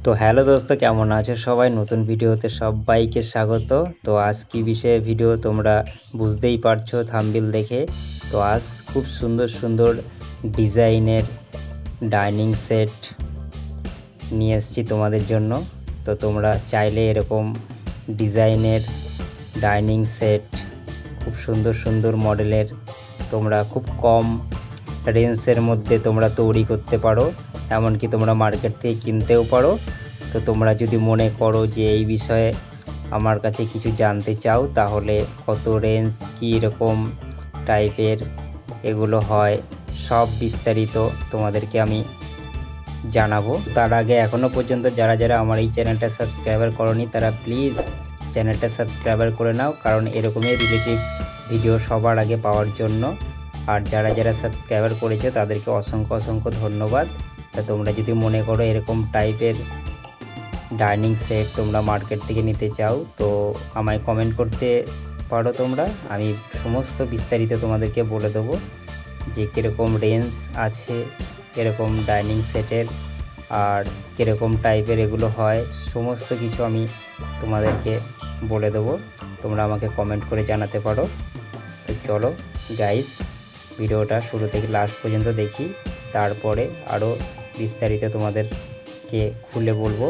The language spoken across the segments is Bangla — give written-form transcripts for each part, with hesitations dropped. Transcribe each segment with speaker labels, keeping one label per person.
Speaker 1: তো হ্যালো দোস্ত, কেমন আছো সবাই? নতুন ভিডিওতে সবাইকে স্বাগত। তো আজ কি বিষয়ে ভিডিও তোমরা বুঝতেই পারছো থাম্বনেল দেখে। তো আজ খুব সুন্দর সুন্দর ডিজাইনের ডাইনিং সেট নিয়ে এসেছি তোমাদের জন্য। তো তোমরা চাইলে এরকম ডিজাইনের ডাইনিং সেট খুব সুন্দর সুন্দর মডেলের তোমরা খুব কম রেঞ্জের মধ্যে তোমরা তৈরি করতে পারো, এমনকি তোমরা মার্কেট থেকে কিনতেও পারো। তো তোমরা যদি মনে করো যে এই বিষয়ে আমার কাছে কিছু জানতে চাও, তাহলে কত রেঞ্জ, কী রকম টাইপের এগুলো হয়, সব বিস্তারিত তোমাদেরকে আমি জানাবো। তার আগে এখনও পর্যন্ত যারা যারা আমার এই চ্যানেলটা সাবস্ক্রাইবার করোনি, তারা প্লিজ চ্যানেলটা সাবস্ক্রাইবার করে নাও, কারণ এরকমই রিলেটিভ ভিডিও সবার আগে পাওয়ার জন্য। আর যারা যারা সাবস্ক্রাইবার করেছে তাদেরকে অসংখ্য অসংখ্য ধন্যবাদ। তা তোমরা যদি মনে করো এরকম টাইপের ডাইনিং সেট তোমরা মার্কেট থেকে নিতে চাও, তো আমায় কমেন্ট করতে পারো তোমরা। আমি সমস্ত বিস্তারিত তোমাদেরকে বলে দেবো যে কীরকম রেঞ্জ আছে এরকম ডাইনিং সেটের, আর কীরকম টাইপের এগুলো হয়, সমস্ত কিছু আমি তোমাদেরকে বলে দেবো। তোমরা আমাকে কমেন্ট করে জানাতে পারো। তো চলো গাইস, ভিডিওটা শুরু থেকে লাস্ট পর্যন্ত দেখি, তারপরে আরও বিস্তারিত তোমাদেরকে খুলে বলবো।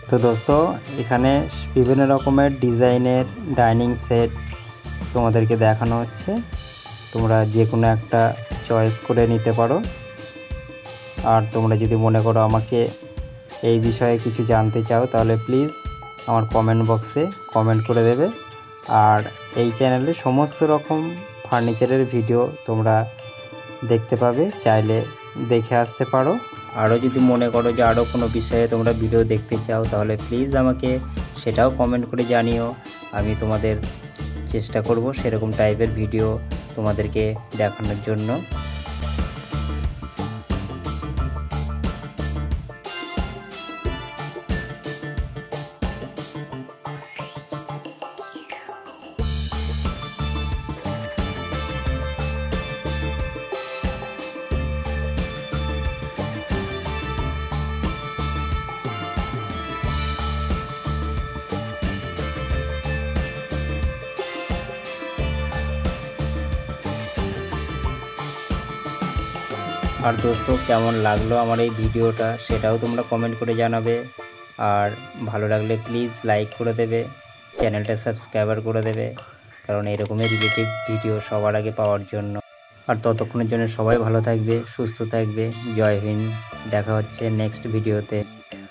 Speaker 1: তো দোস্ত, এখানে বিভিন্ন রকমের ডিজাইনের ডাইনিং সেট তোমাদেরকে দেখানো হচ্ছে। তোমরা যে কোনো একটা চয়েস করে নিতে পারো। আর তোমরা যদি মনে করো আমাকে এই বিষয়ে কিছু জানতে চাও, তাহলে প্লিজ আমার কমেন্ট বক্সে কমেন্ট করে দেবে। আর এই চ্যানেলে সমস্ত রকম ফার্নিচারের ভিডিও তোমরা দেখতে পাবে, চাইলে দেখে আসতে পারো। আরও যদি মনে করো যে আরও কোনো বিষয়ে তোমরা ভিডিও দেখতে চাও, তাহলে প্লিজ আমাকে সেটাও কমেন্ট করে জানিও। আমি তোমাদের চেষ্টা করব সেরকম টাইপের ভিডিও তোমাদেরকে দেখানোর জন্য। আর দোস্ত, কেমন লাগলো আমার এই ভিডিওটা সেটাও তোমরা কমেন্ট করে জানাবে। আর ভালো লাগলে প্লিজ লাইক করে দেবে, চ্যানেলটা সাবস্ক্রাইবার করে দেবে, কারণ এরকমই রিলেটিভ ভিডিও সবার আগে পাওয়ার জন্য। আর ততক্ষণের জন্য সবাই ভালো থাকবে, সুস্থ থাকবে। জয় হিন্দ, দেখা হচ্ছে নেক্সট ভিডিওতে।